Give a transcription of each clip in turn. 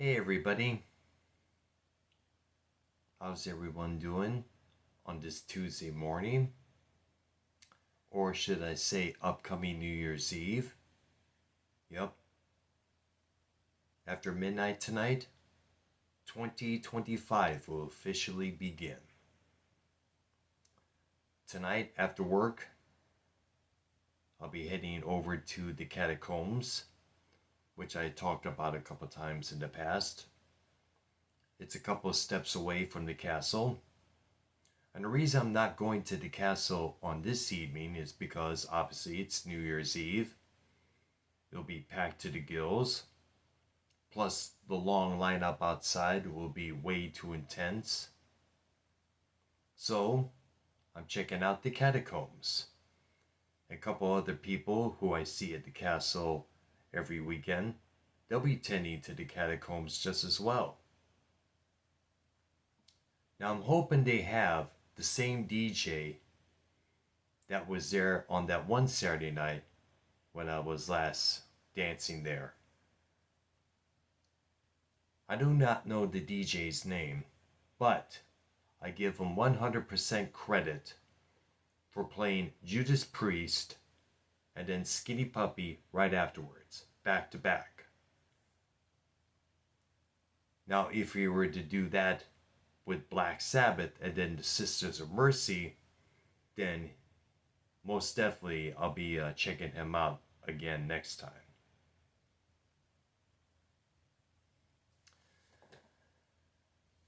Hey everybody, how's everyone doing on this Tuesday morning? Or should I say upcoming New Year's Eve? Yep, after midnight tonight, 2025 will officially begin. Tonight after work, I'll be heading over to the catacombs, which I talked about a couple times in the past. It's a couple of steps away from the castle. And the reason I'm not going to the castle on this evening is because obviously it's New Year's Eve. It'll be packed to the gills. Plus, the long lineup outside will be way too intense. So, I'm checking out the catacombs. A couple other people who I see at the castle every weekend, they'll be tending to the catacombs just as well. Now, I'm hoping they have the same DJ that was there on that one Saturday night when I was last dancing there. I do not know the DJ's name, but I give him 100% credit for playing Judas Priest and then Skinny Puppy right afterwards, back to back. Now, if we were to do that with Black Sabbath and then the Sisters of Mercy, then most definitely I'll be checking him out again next time.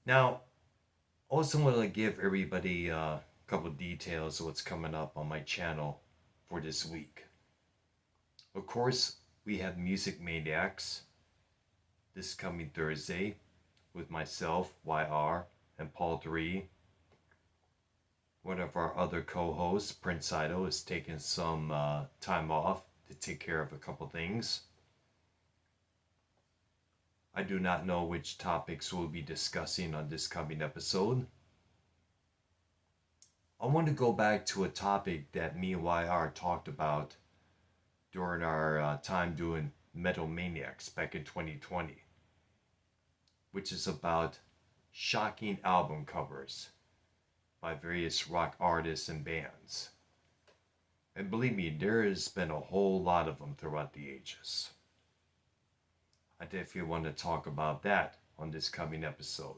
Now, also want to give everybody a couple of details of what's coming up on my channel for this week. Of course, we have Music Maniacs this coming Thursday with myself, YR, and Paul 3. One of our other co-hosts, Prince Ido, is taking some time off to take care of a couple things. I do not know which topics we'll be discussing on this coming episode. I want to go back to a topic that me and YR talked about during our time doing Metal Maniacs back in 2020, which is about shocking album covers by various rock artists and bands. And believe me, there has been a whole lot of them throughout the ages. I definitely want to talk about that on this coming episode.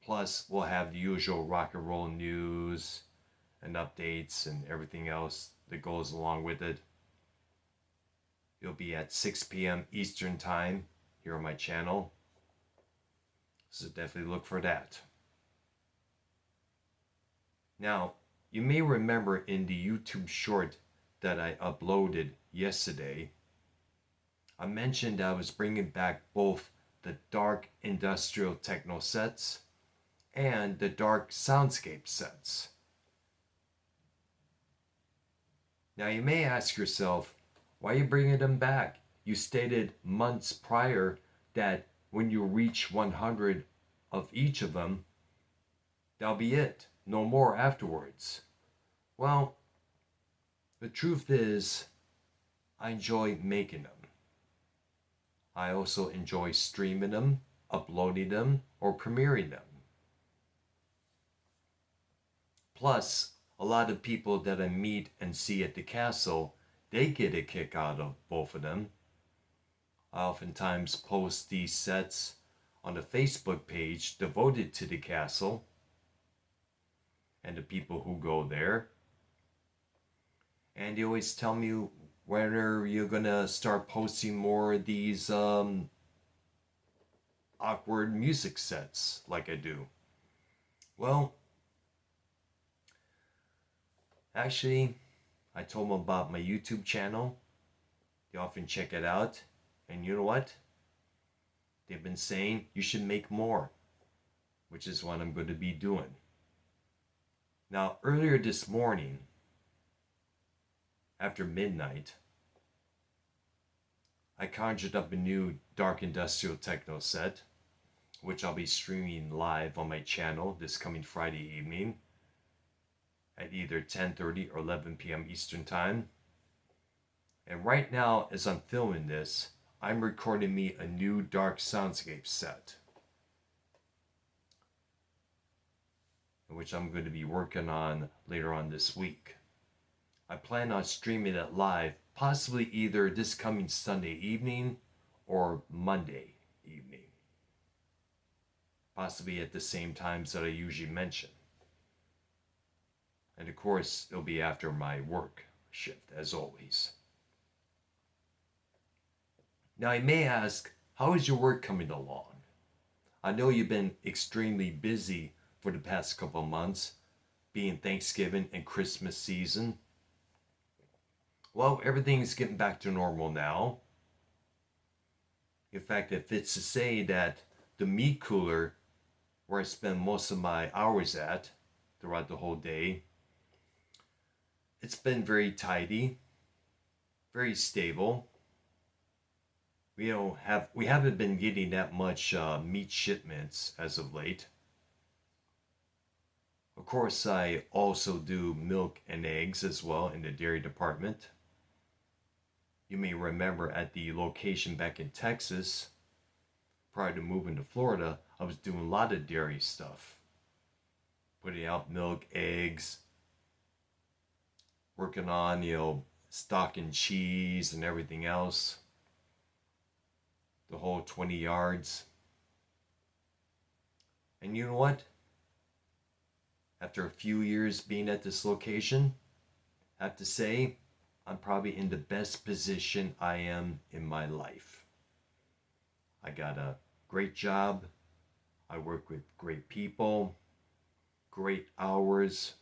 Plus, we'll have the usual rock and roll news and updates and everything else that goes along with it. It'll be at 6 p.m. Eastern Time here on my channel. So definitely look for that. Now, you may remember in the YouTube short that I uploaded yesterday, I mentioned I was bringing back both the dark industrial techno sets and the dark soundscape sets. Now you may ask yourself, why are you bringing them back? You stated months prior that when you reach 100 of each of them, that'll be it. No more afterwards. Well, the truth is, I enjoy making them. I also enjoy streaming them, uploading them, or premiering them. Plus, a lot of people that I meet and see at the castle, they get a kick out of both of them. I oftentimes post these sets on a Facebook page devoted to the castle and the people who go there. And they always tell me whether you're gonna start posting more of these awkward music sets like I do. Well, actually, I told them about my YouTube channel. They often check it out. And you know what? They've been saying you should make more, which is what I'm going to be doing. Now, earlier this morning, after midnight, I conjured up a new dark industrial techno set, which I'll be streaming live on my channel this coming Friday evening at either 10:30 or 11 p.m. Eastern Time. And right now, as I'm filming this, I'm recording me a new dark soundscape set, which I'm going to be working on later on this week. I plan on streaming it live, possibly either this coming Sunday evening or Monday evening, possibly at the same times that I usually mention. And of course, it'll be after my work shift, as always. Now, you may ask, how is your work coming along? I know you've been extremely busy for the past couple of months, being Thanksgiving and Christmas season. Well, everything's getting back to normal now. In fact, it fits to say that the meat cooler, where I spend most of my hours at throughout the whole day, it's been very tidy, very stable. We haven't been getting that much meat shipments as of late. Of course, I also do milk and eggs as well in the dairy department. You may remember at the location back in Texas, prior to moving to Florida, I was doing a lot of dairy stuff. Putting out milk, eggs, working on, stocking cheese and everything else. The whole 20 yards. And you know what? After a few years being at this location, I have to say, I'm probably in the best position I am in my life. I got a great job. I work with great people, great hours,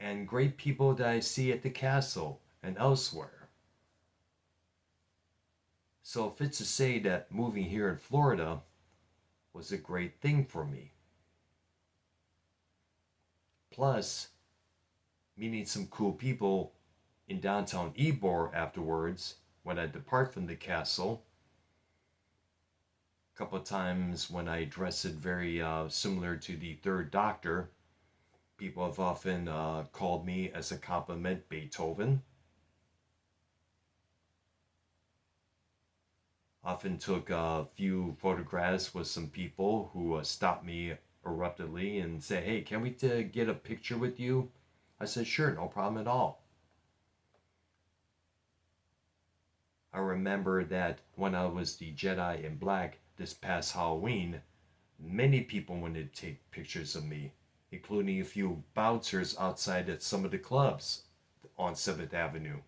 and great people that I see at the castle and elsewhere. So if it's to say that moving here in Florida was a great thing for me. Plus, meeting some cool people in downtown Ybor afterwards when I depart from the castle. A couple of times when I dress it very similar to the Third Doctor, people have often called me as a compliment Beethoven. Often took a few photographs with some people who stopped me abruptly and say, hey, can we get a picture with you? I said, sure, no problem at all. I remember that when I was the Jedi in Black this past Halloween, many people wanted to take pictures of me, including a few bouncers outside at some of the clubs on 7th Avenue.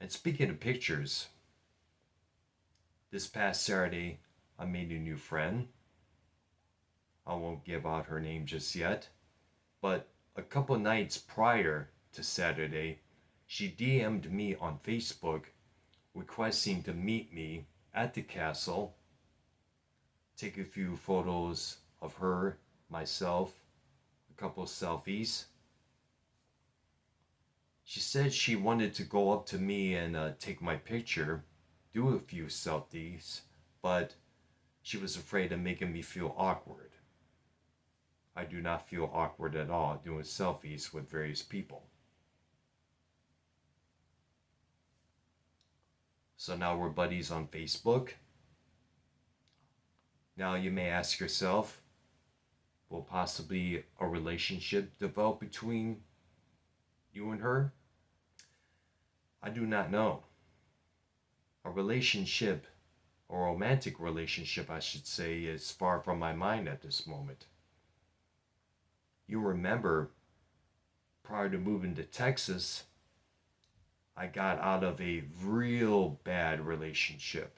And speaking of pictures, this past Saturday, I made a new friend. I won't give out her name just yet, but a couple nights prior to Saturday, she DM'd me on Facebook requesting to meet me at the castle, take a few photos of her, myself, a couple selfies. She said she wanted to go up to me and take my picture, do a few selfies, but she was afraid of making me feel awkward. I do not feel awkward at all doing selfies with various people. So now we're buddies on Facebook. Now you may ask yourself, will possibly a relationship develop between you and her? I do not know. A relationship, or a romantic relationship, I should say, is far from my mind at this moment. You remember, prior to moving to Texas, I got out of a real bad relationship.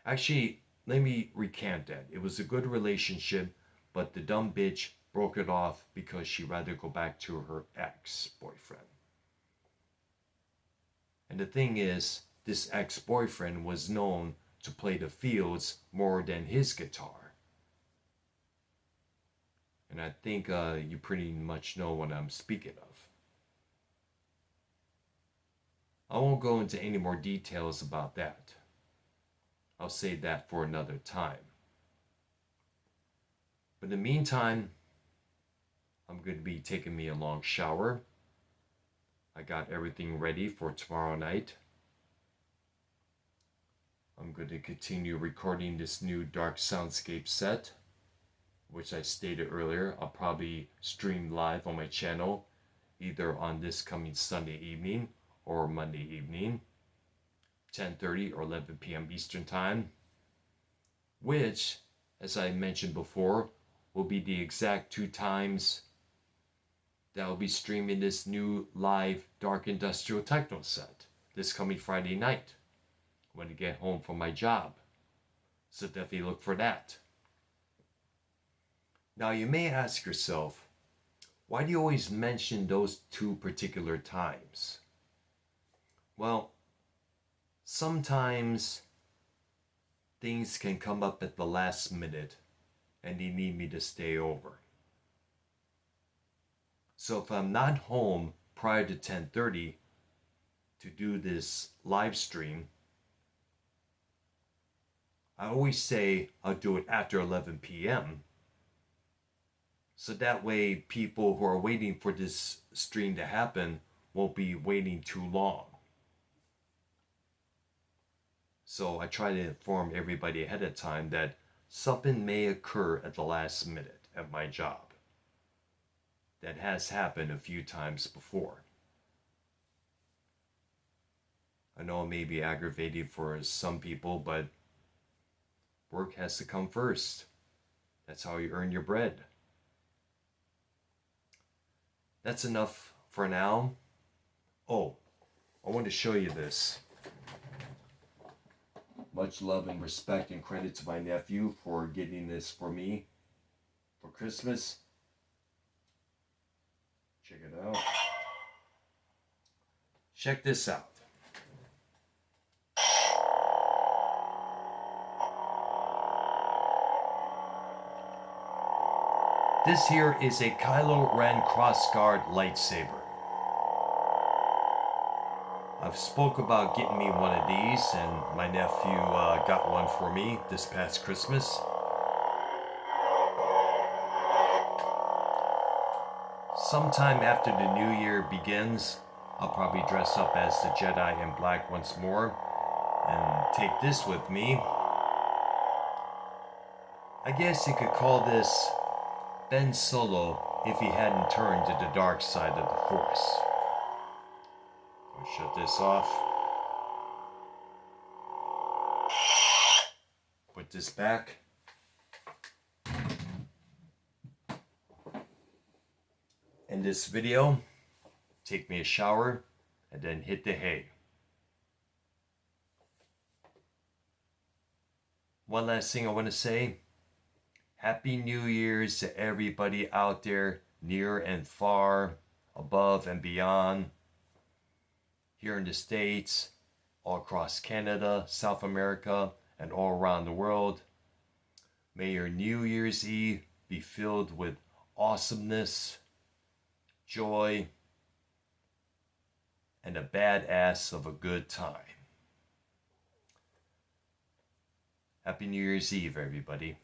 Actually, let me recant that. It was a good relationship, but the dumb bitch broke it off because she'd rather go back to her ex-boyfriend. And the thing is, this ex-boyfriend was known to play the fields more than his guitar. And I think you pretty much know what I'm speaking of. I won't go into any more details about that. I'll save that for another time. But in the meantime, I'm going to be taking me a long shower. I got everything ready for tomorrow night. going to continue recording this new dark soundscape set, which I stated earlier. I'll probably stream live on my channel either on this coming Sunday evening or Monday evening, 10:30 or 11 p.m. Eastern Time, which, as I mentioned before, will be the exact 2 times that I'll be streaming this new live dark industrial techno set this coming Friday night when I get home from my job. So definitely look for that. Now you may ask yourself, why do you always mention those 2 particular times? Well, sometimes things can come up at the last minute and they need me to stay over. So if I'm not home prior to 10:30 to do this live stream, I always say I'll do it after 11 p.m. So that way people who are waiting for this stream to happen won't be waiting too long. So I try to inform everybody ahead of time that something may occur at the last minute at my job. That has happened a few times before. I know it may be aggravating for some people, but work has to come first. That's how you earn your bread. That's enough for now. Oh, I want to show you this. Much love and respect and credit to my nephew for getting this for me for Christmas. Check it out. Check this out. This here is a Kylo Ren crossguard lightsaber. I've spoke about getting me one of these, and my nephew got one for me this past Christmas. Sometime after the new year begins, I'll probably dress up as the Jedi in black once more and take this with me. I guess you could call this Ben Solo if he hadn't turned to the dark side of the Force. I'll shut this off. Put this back. End this video, take me a shower, and then hit the hay. One last thing I want to say. Happy New Year's to everybody out there, near and far, above and beyond. Here in the States, all across Canada, South America, and all around the world. May your New Year's Eve be filled with awesomeness, joy, and a badass of a good time. Happy New Year's Eve, everybody.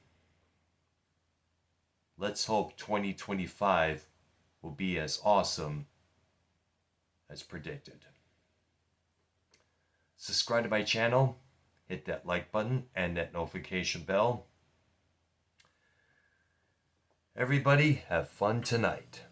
Let's hope 2025 will be as awesome as predicted. Subscribe to my channel, hit that like button and that notification bell. Everybody, have fun tonight.